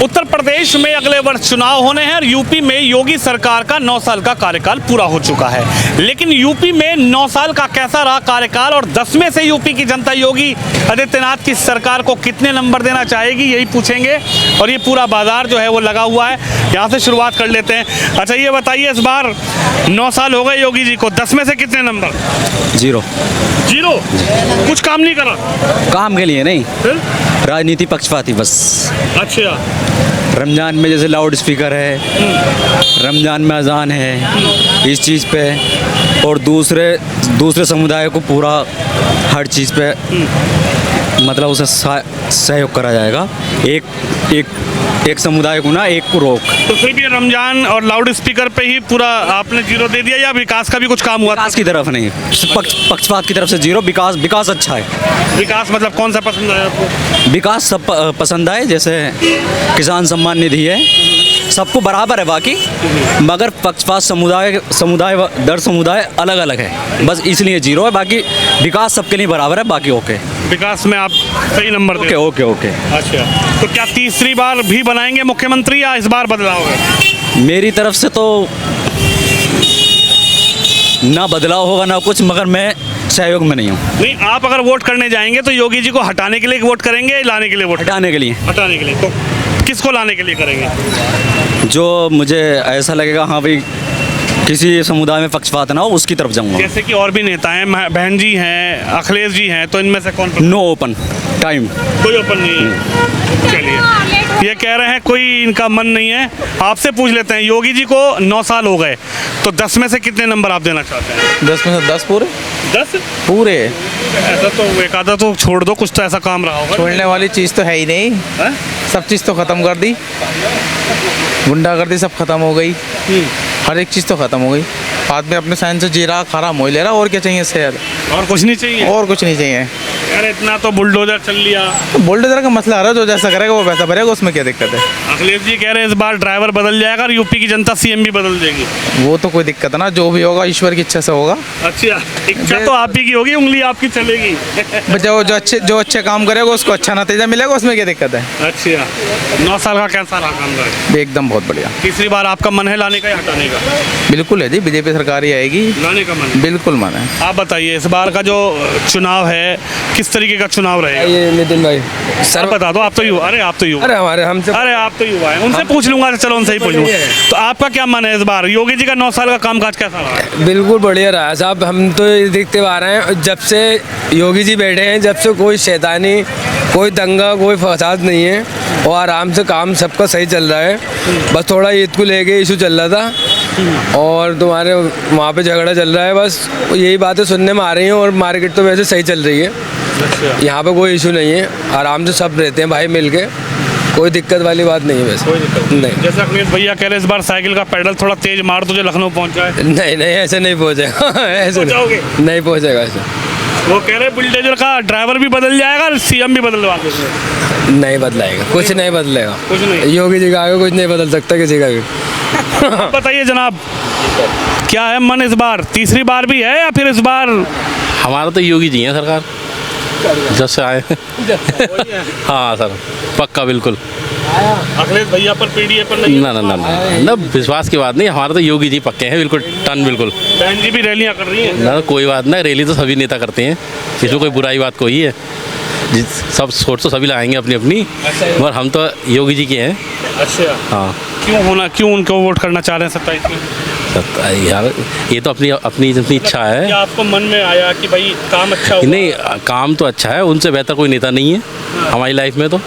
उत्तर प्रदेश में अगले वर्ष चुनाव होने हैं और यूपी में योगी सरकार का 9 साल का कार्यकाल पूरा हो चुका है। लेकिन यूपी में 9 साल का कैसा रहा कार्यकाल और 10 में से यूपी की जनता योगी आदित्यनाथ की सरकार को कितने नंबर देना चाहेगी, यही पूछेंगे। और ये पूरा बाजार जो है वो लगा हुआ है, यहाँ से शुरुआत कर लेते हैं। अच्छा ये बताइए, इस बार 9 साल हो गए योगी जी को, 10 में से कितने नंबर? 0। कुछ काम नहीं करा? काम के लिए नहीं, फिर? राजनीति पक्षपाती बस। अच्छा। रमजान में जैसे लाउड स्पीकर है, रमजान में अजान है, इस चीज़ पे, और दूसरे समुदाय को पूरा हर चीज़ पे मतलब उसे सहयोग करा जाएगा। एक समुदाय को ना, एक को रोक। तो फिर भी रमजान और लाउड स्पीकर पे ही पूरा आपने 0 दे दिया, या विकास का भी कुछ काम हुआ? विकास की तरफ नहीं, पक्षपात की तरफ से 0। विकास अच्छा है। विकास मतलब कौन सा पसंद आया आपको? विकास सब पसंद आए, जैसे किसान सम्मान निधि है, सबको बराबर है बाकी, मगर पक्षपात समुदाय दर समुदाय अलग अलग है, बस इसलिए 0 है। बाकी विकास सबके लिए बराबर है, बाकी ओके। विकास में आप सही नंबर दें? ओके। अच्छा, तो क्या तीसरी बार भी बनाएंगे मुख्यमंत्री या इस बार बदलाव है? मेरी तरफ से तो ना बदलाव होगा ना कुछ, मगर मैं सहयोग में नहीं हूँ। नहीं, आप अगर वोट करने जाएंगे तो योगी जी को हटाने के लिए वोट करेंगे या लाने के लिए वोट? हटाने के लिए। हटाने के लिए। तो किसको लाने के लिए करेंगे? जो मुझे ऐसा लगेगा हाँ भाई किसी समुदाय में पक्षपात ना हो, उसकी तरफ जाऊंगा। जैसे कि और भी नेता हैं, बहन जी हैं, अखिलेश जी हैं, तो इनमें से कौन? नो ओपन टाइम, कोई ओपन नहीं है। चलिए, ये कह रहे हैं कोई इनका मन नहीं है। आपसे पूछ लेते हैं, योगी जी को 9 साल हो गए, तो 10 में से कितने नंबर आप देना चाहते हैं? 10 में से 10 पूरे? 10 पूरे? ऐसा तो एक आधा तो छोड़ दो, कुछ तो ऐसा काम रहा होगा। छोड़ने वाली चीज़ तो है ही नहीं है? सब चीज़ तो ख़त्म कर दी, गुंडागर्दी सब खत्म हो गई, हर एक चीज़ तो खत्म हो गई। आदमी अपने साइन से जी रहा, खा मोह ले रहा, और क्या चाहिए इससे? और कुछ नहीं चाहिए? और कुछ नहीं चाहिए यार, इतना तो बुलडोजर चल लिया। तो बुलडोजर का मसला आ रहा है, जो जैसा करेगा वो वैसा भरेगा, उसमें क्या दिक्कत है? अखिलेश जी कह रहे हैं इस बार ड्राइवर बदल जाएगा और यूपी की जनता सीएम भी बदल देगी। वो तो कोई दिक्कत ना, जो भी होगा ईश्वर की इच्छा से होगा। अच्छा, इच्छा तो आप ही की होगी, उंगली आपकी चलेगी। जो अच्छे काम करेगा उसको अच्छा नतीजा मिलेगा, उसमें क्या दिक्कत है? अच्छा, 9 साल का कैसा रहा काम रहा? एकदम बहुत बढ़िया। तीसरी बार आपका मन है लाने का या हटाने का? बिल्कुल है जी, बीजेपी सरकार ही आएगी। लाने का मन है? बिल्कुल मन है। आप बताइए, इस बार का जो चुनाव है किस तरीके का चुनाव रहेगा? ये नितिन भाई सर बता दो, आप तो युवा। अरे आप तो युवा। अरे आप तो युवा हैं, उनसे पूछ लूंगा। चलो उनसे ही पूछ लूंगा। तो आपका क्या मन है इस बार योगी जी का 9 साल का कामकाज कैसा रहा? बिल्कुल बढ़िया रहा साहब। हम तो ये देखते आ रहे हैं जब से योगी जी बैठे हैं, जब से कोई शैतानी, कोई दंगा, कोई फसाद नहीं है, और आराम से काम सबका सही चल रहा है। बस थोड़ा ईद को लेके इशू चल रहा था और तुम्हारे वहाँ पे झगड़ा चल रहा है, बस यही बातें सुनने में आ रही हैं। और मार्केट तो वैसे सही चल रही है, यहाँ पे कोई इशू नहीं है, आराम से सब रहते हैं भाई मिल के, कोई दिक्कत वाली बात नहीं है वैसे। कोई दिक्कत नहीं। जैसा अखिलेश भैया कह रहे इस बार साइकिल का पेडल थोड़ा तेज मार दो जो लखनऊ पहुँचा है। नहीं ऐसे नहीं पहुँचेगा। ऐसे नहीं पहुँचेगा ऐसे। वो कह रहे बुलडोजर का ड्राइवर भी बदल जाएगा और सीएम भी बदलवा देंगे। नहीं बदलाएगा, कुछ नहीं बदलेगा, कुछ नहीं। योगी जी का आगे कुछ नहीं बदल सकता किसी का भी। बताइए जनाब, क्या है मन इस बार? तीसरी बार भी है या फिर इस बार? हमारा तो योगी जी हैं सरकार, जब से आए। हाँ सर, पक्का बिल्कुल। अखिलेश भैया पर, पीडीए पर नहीं? ना विश्वास की बात नहीं, हमारे तो योगी जी पक्के हैं बिल्कुल, टन बिल्कुल। बहन जी भी रैलियां कर रही हैं? ना कोई बात ना, रैली तो सभी नेता करते हैं, इसमें कोई बुराई बात कोई है। सब सोच तो सभी लगाएंगे अपनी अपनी, और हम तो योगी जी के हैं। अच्छा, हाँ। क्यों उनको वोट करना चाह रहे हैं 27 में? यार ये तो अपनी इच्छा है। क्या आपको मन में आया कि भाई काम अच्छा होगा? नहीं, काम तो अच्छा है, उनसे बेहतर कोई नेता नहीं है हमारी लाइफ में, तो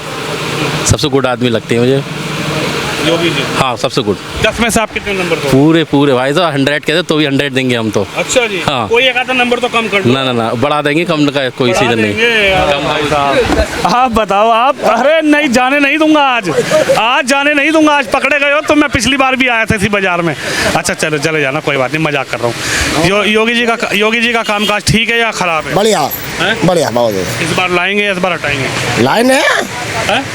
सबसे गुड आदमी लगते हैं मुझे योगी जी। हाँ, सबसे गुड। 10 में से आप कितने नंबर दो? पूरे भाई साहब 100 कहते तो भी 100 देंगे हम तो। अच्छा जी। हाँ। कोई एक आधा नंबर तो कम कर दो। ना बढ़ा देंगे, कम का कोई सीजन नहीं। आप बताओ आप। अरे नहीं, जाने नहीं दूंगा आज जाने नहीं दूंगा। आज पकड़े गए हो तो मैं पिछली बार भी आया था इसी बाजार में। अच्छा चलो चले जाना, कोई बात नहीं, मजाक कर रहा हूँ। योगी जी का कामकाज ठीक है या खराब है? बढ़िया बढ़िया, बहुत। इस बार लाएंगे या इस बार हटाएंगे? लाइन है,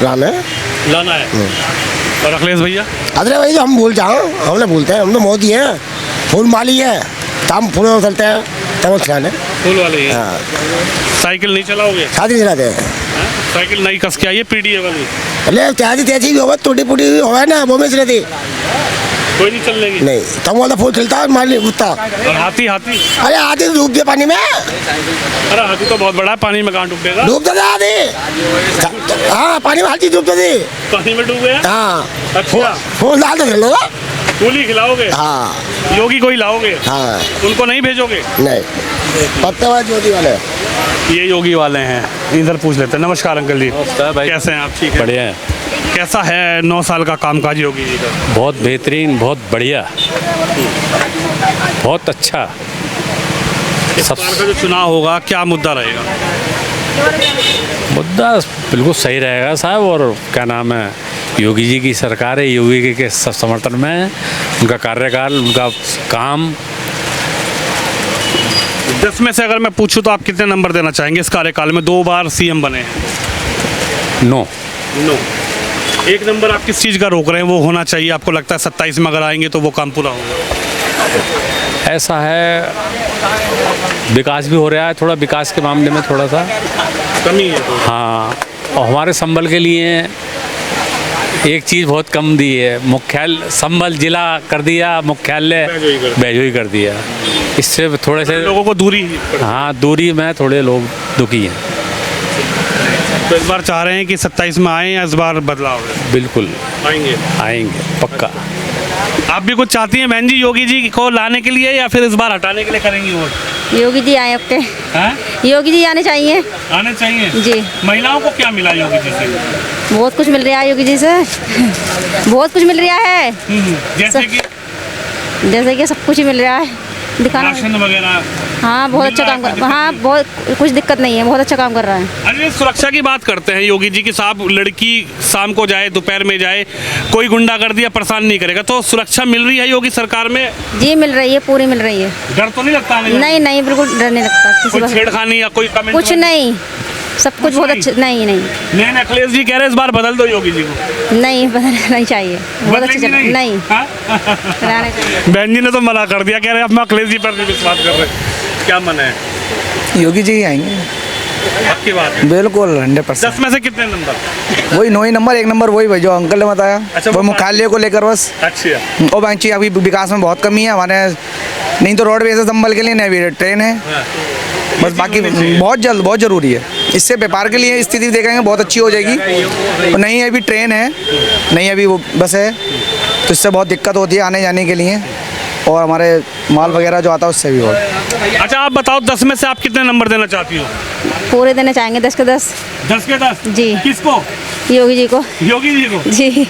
लाना है। और अखिलेश भैया? अरे भाई हम भूल जाओ, हमने भूलते हैं, हम तो मोदी हैं, फूल माली है, हम फूल उछलते हैं, तब खिलाने फूल वाले ही। हाँ। साइकिल नहीं चलाओगे? शादी चलाते हैं। साइकिल नई कस के आई है, पीडीए वाली। ले त्याजी त्याजी भी होवे टूटी फूटी भी होवे ना वो में से रहती कोई नहीं चल लेगी। नहीं तम वाला फूल खिलता है मार नहीं उठता। और हाथी हाथी अरे आधी तो डूब गया पानी में, अरे हाथी तो बहुत बड़ा है, पानी में कहाँ डूबेगा? डूब जाता आधी। हाँ पानी में हाथी डूब जाती। पानी में डूब गया। हाँ अच्छा फूल डाल दो लो। फूल ही खिलाओगे? हाँ योगी को ही लाओगे? हाँ उनको नहीं भेजोगे? नहीं पत्तेबाज योगी वाले। ये योगी वाले हैं, इधर पूछ लेते हैं। नमस्कार अंकल जी, भाई। कैसे हैं आप? ठीक है। बढ़िया है, कैसा है 9 साल का कामकाज योगी जी का? बहुत बेहतरीन, बहुत बढ़िया, बहुत अच्छा। इस सब बार का जो चुनाव होगा क्या मुद्दा रहेगा? मुद्दा बिल्कुल सही रहेगा साहब। और क्या नाम है, योगी जी की सरकार है, योगी जी के सब समर्थन में है। उनका कार्यकाल, उनका काम। 10 में से अगर मैं पूछूं तो आप कितने नंबर देना चाहेंगे? इस कार्यकाल में 2 बार सीएम बने हैं। 9। 9। 1 नंबर आप किस चीज़ का रोक रहे हैं वो होना चाहिए? आपको लगता है 27 में अगर आएंगे तो वो काम पूरा होगा? ऐसा है, विकास भी हो रहा है, थोड़ा विकास के मामले में थोड़ा सा कमी है तो। हाँ। और हमारे संभल के लिए एक चीज़ बहुत कम दी है, मुख्यालय संभल जिला कर दिया, मुख्यालय बैजोई कर दिया। इससे थोड़े से लोगों को दूरी हाँ, दूरी में थोड़े लोग दुखी हैं। तो इस बार चाह रहे हैं कि 27 में आए या इस बार बदलाव है? बिल्कुल आएंगे। आएंगे पक्का। आप भी कुछ चाहती हैं बहन जी योगी जी को लाने के लिए या फिर इस बार हटाने के लिए करेंगी वोट? योगी जी आए अपने, हैं? योगी जी आने चाहिए। आने चाहिए जी। महिलाओं को क्या मिला योगी जी से? बहुत कुछ मिल रहा है योगी जी से, बहुत कुछ मिल रहा है। जैसे कि सब कुछ ही मिल रहा है, दिखाना। राशन वगैरह? हाँ बहुत अच्छा काम कर, हाँ बहुत कुछ दिक्कत नहीं है, बहुत अच्छा काम कर रहा है। अरे सुरक्षा की बात करते हैं योगी जी की साहब, लड़की शाम को जाए दोपहर में जाए कोई गुंडागर्दी या परेशान नहीं करेगा, तो सुरक्षा मिल रही है योगी सरकार में? जी मिल रही है, पूरी मिल रही है। डर तो नहीं लगता? नहीं नहीं बिल्कुल डर नहीं लगता किसी कोई बात। छेड़खानी या कोई कमेंट? कुछ नहीं, सब कुछ बहुत अच्छा। नहीं नहीं नहीं, अखिलेश जी कह रहे इस बार बदल दो योगी जी को। नहीं बदलना नहीं चाहिए, बहुत अच्छा चल नहीं हाँ? रहना चाहिए। बहन जी ने तो मना कर दिया, कह रहे अब मैं अखिलेश जी पर नहीं विश्वास कर रहे। क्या मन है? योगी जी ही आएंगे, आपकी बात है? बिल्कुल 100%। 10 में से कितने नंबर? वही 9 ही नंबर, 1 नंबर वही जो अंकल ने बताया। अच्छा, वो वो मुख्यालय को लेकर बस। अच्छा। और बाकी अभी विकास में बहुत कमी है हमारे, नहीं तो रोडवेज से संभल के लिए नहीं ट्रेन है बस। बाकी बहुत जल्द, बहुत ज़रूरी है। इससे व्यापार के लिए स्थिति देखेंगे बहुत अच्छी हो जाएगी। और नहीं अभी ट्रेन है, नहीं अभी वो बस है, तो इससे बहुत दिक्कत होती है आने जाने के लिए, और हमारे माल वगैरह जो आता है उससे भी बहुत। अच्छा आप बताओ 10 में से आप कितने नंबर देना चाहती हो? पूरे देना चाहेंगे 10 के 10। 10 के 10? जी। किसको? योगी जी को। योगी जी को? जी।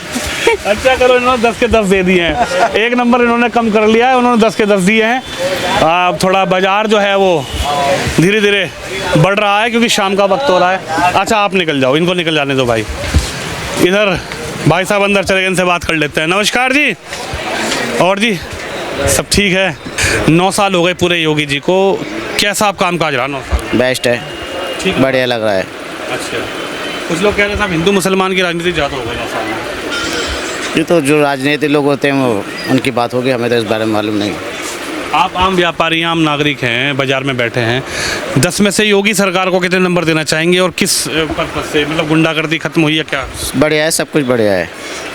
अच्छा करो, इन्होंने 10 के 10 दे दिए हैं। 1 नंबर इन्होंने कम कर लिया है, उन्होंने 10 के 10 दिए हैं। थोड़ा बाजार जो है वो धीरे धीरे बढ़ रहा है क्योंकि शाम का वक्त हो रहा है। अच्छा आप निकल जाओ, इनको निकल जाने दो भाई। इधर भाई साहब अंदर चले गए, इनसे बात कर लेते हैं। नमस्कार जी। और जी सब ठीक है? 9 साल हो गए पूरे योगी जी को, कैसा आप काम काज रहा 9 साल? बेस्ट है, ठीक है, बढ़िया लग रहा है। अच्छा। कुछ लोग कह रहे थे हिंदू मुसलमान की राजनीति ज़्यादा हो गई 9 साल में। ये तो जो राजनीतिक लोग होते हैं वो उनकी बात होगी, हमें तो इस बारे में मालूम नहीं। आप आम व्यापारी, आम नागरिक हैं, बाजार में बैठे हैं, 10 में से योगी सरकार को कितने नंबर देना चाहेंगे और किस पर्पज से? मतलब गुंडागर्दी खत्म हुई है क्या? बढ़िया है, सब कुछ बढ़िया है।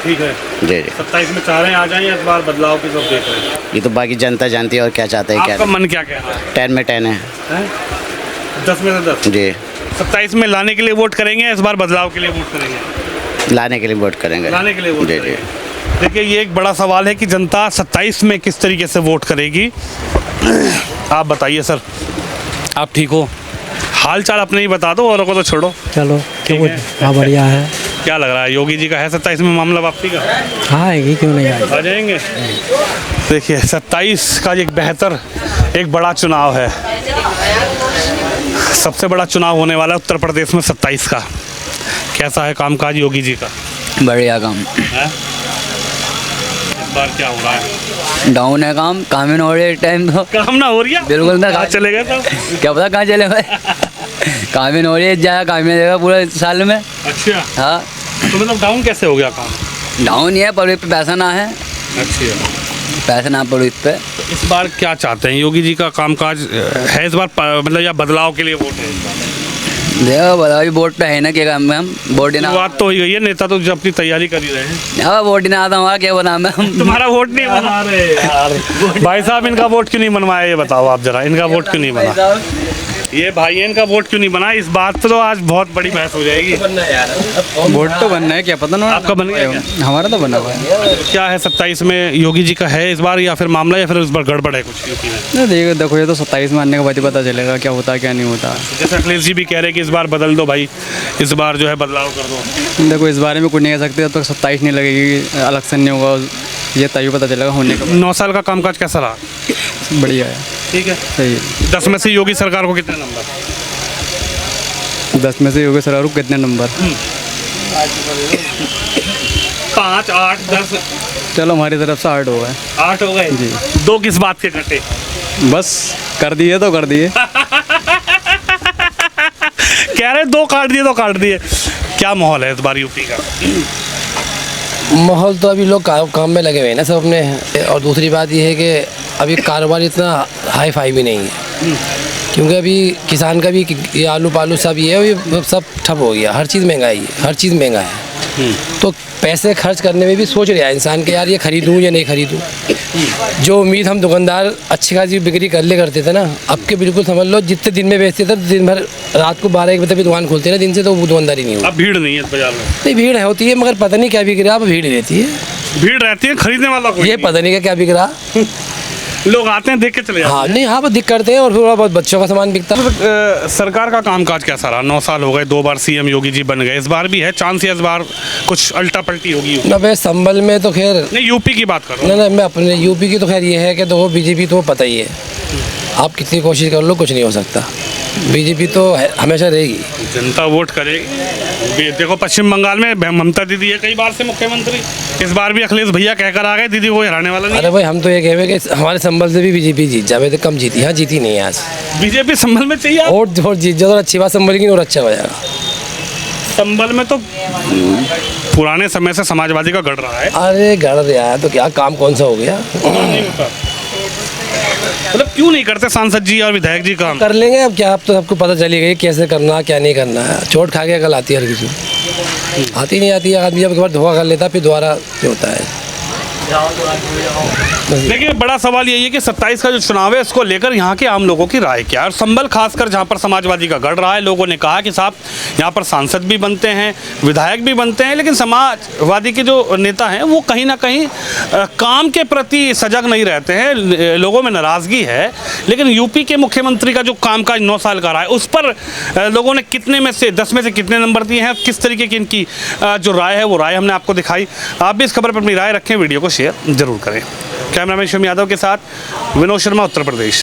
ठीक है जी जी। 27 में चाह रहे हैं आ जाएं, इस बार बदलाव की सब देख रहे हैं। ये तो बाकी जनता जानती है और क्या चाहते हैं। आपका क्या मन क्या कह रहा है? 10 में 10 है। 10 में से 10? जी। 27 में लाने के लिए वोट करेंगे, इस बार बदलाव के लिए वोट करेंगे? लाने के लिए वोट करेंगे। लाने के लिए वोट जी जी। करेंगे। देखिए ये एक बड़ा सवाल है कि जनता 27 में किस तरीके से वोट करेगी। आप बताइए सर, आप ठीक हो? हाल चाल अपने ही बता दो, औरों को तो छोड़ो। चलो ठीक है। हाँ बढ़िया है। क्या लग रहा है योगी जी का है 27 में मामला वापसी का? हाँ आएगी, क्यों नहीं आएगी। आ जाएंगे। देखिए 27 का एक बेहतर, एक बड़ा चुनाव है, सबसे बड़ा चुनाव होने वाला है उत्तर प्रदेश में 27 का। कैसा है कामकाज योगी जी का? बढ़िया काम। है? इस बार क्या हो रहा है? डाउन है काम ही ना हो रही है टाइम तो। काम ना हो रही है? बिल्कुल ना। कहाँ चले गए तो? क्या पता कहाँ चले भाई। काम ही ना हो रही है, जाया काम ही देगा पूरे साल में। अच्छा। हाँ तो मतलब डाउन कैसे हो गया काम? डाउन ही है, पर इस पे पैसा ना है। अच्छा। पैसा ना पड़ो इस पे। तो इस बार क्या चाहते हैं योगी जी का कामकाज है इस बार मतलब या बदलाव के लिए वोट है इस बार? देखो बताओ वोट पे है ना क्या काम में हम वोट देना बात तो हो गई है, नेता तो अपनी तैयारी कर ही रहे हैं। हाँ वोट देना आता हूँ क्या बना मैं हम तुम्हारा वोट नहीं बना रहे यार। भाई साहब इनका वोट क्यों नहीं बनवाया ये बताओ आप जरा, इनका वोट क्यों नहीं बना? ये भाई है, इनका वोट क्यों नहीं बना? इस बात पे तो आज बहुत बड़ी बहस हो जाएगी। वोट तो बनना है क्या पता ना आपका बन गया क्या? हमारा तो बना हुआ है। क्या है 27 में योगी जी का है इस बार, या फिर मामला, या फिर इस बार गड़बड़ है कुछ यूपी में? नहीं देखो ये तो 27 में आने के बाद ही पता चलेगा क्या होता है क्या नहीं होता। जैसे अखिलेश जी भी कह रहे हैं कि इस बार बदल दो भाई, इस बार जो है बदलाव कर दो। देखो इस बारे में कुछ नहीं कह सकते, जब तक 27 नहीं लगेगी, इलेक्शन नहीं होगा, ये तभी पता चलेगा होने का। 9 साल का कामकाज कैसा रहा? बढ़िया है, ठीक है। सही है। 10 में से योगी सरकार को कितने नंबर? 10 में से योगी सरकार को कितने नंबर? 5, 8, 10? चलो हमारी तरफ से 8 हो गए। 8 हो गए जी। 2 किस बात के कटे? बस कर दिए तो कर दिए। कह रहे 2 काट दिए तो काट दिए। क्या माहौल है इस बार यूपी का? माहौल तो अभी लोग काम में लगे हुए हैं ना सब अपने, और दूसरी बात ये है कि अभी कारोबार इतना हाई फाई भी नहीं है, क्योंकि अभी किसान का भी ये आलू पालू सब ये है, सब ठप हो गया, हर चीज़ महंगाई है, हर चीज़ महंगा है। तो पैसे खर्च करने में भी सोच रहा है इंसान के, यार ये खरीदूं या नहीं खरीदूं। जो उम्मीद हम दुकानदार अच्छी खासी बिक्री कर ले करते थे ना, अब के बिल्कुल समझ लो जितने दिन में बेचते थे दिन भर रात को 12-1 बजे भी दुकान खोलते ना दिन से, तो वो दुकानदारी नहीं होती। अब भीड़ नहीं है बाजार में? नहीं भीड़ होती है, मगर पता नहीं क्या बिक रहा है, अब भीड़ रहती है। भीड़ रहती है, खरीदने वाला कोई ये नहीं। पता नहीं क्या बिक रहा। लोग आते हैं देख के चले जाते हैं। हाँ नहीं, हाँ वो दिख करते हैं, और फिर बहुत बच्चों का सामान बिकता है। सरकार का कामकाज कैसा रहा? 9 साल हो गए, 2 बार सीएम योगी जी बन गए, इस बार भी है चांस या इस बार कुछ अल्टा पलटी होगी? मैं भाई संभल में तो खैर नहीं, यूपी की बात कर रहा हूँ। नहीं, मैं अपने यूपी की तो खैर ये है कि देखो बीजेपी तो पता ही है, आप कितनी कोशिश कर लो कुछ नहीं हो सकता, बीजेपी तो हमेशा रहेगी। जनता वोट करेगी। देखो पश्चिम बंगाल में ममता दीदी है कई बार से मुख्यमंत्री, इस बार भी अखिलेश भैया कहकर आ गए दीदी को हराने वाला नहीं। अरे भाई हम तो ये कहेंगे कि हमारे संभल से भी बीजेपी जीत जाए, तो कम जीती, हाँ जीती नहीं है आज। बीजेपी संभल में चाहिए और जीत जाए तो अच्छी बात, संभल की और अच्छा हो जाएगा। संभल में तो पुराने समय से समाजवादी का गढ़ रहा है। अरे गढ़ रहा है तो क्या काम कौन सा हो गया? नहीं होता। मतलब क्यों नहीं करते सांसद जी और विधायक जी काम? कर लेंगे अब क्या, अब तो सबको पता चली गई कैसे करना क्या नहीं करना है। चोट खा के कल आती है हर किसी, आती नहीं आती है, आदमी जब एक बार धोखा कर लेता फिर दोबारा ये होता है। देखिए बड़ा सवाल यही है कि 27 का जो चुनाव है इसको लेकर यहाँ के आम लोगों की राय क्या है। और संभल खासकर जहाँ पर समाजवादी का गढ़ रहा है, लोगों ने कहा कि साहब यहाँ पर सांसद भी बनते हैं, विधायक भी बनते हैं, लेकिन समाजवादी के जो नेता हैं वो कहीं ना कहीं काम के प्रति सजग नहीं रहते हैं, लोगों में नाराज़गी है। लेकिन यूपी के मुख्यमंत्री का जो कामकाज 9 साल का रहा है, उस पर लोगों ने कितने में से 10 में से कितने नंबर दिए हैं, किस तरीके की इनकी जो राय है वो राय हमने आपको दिखाई। आप भी इस खबर पर अपनी राय रखें, वीडियो को शेयर जरूर करें। कैमरामैन शिवम यादव के साथ विनोद शर्मा, उत्तर प्रदेश।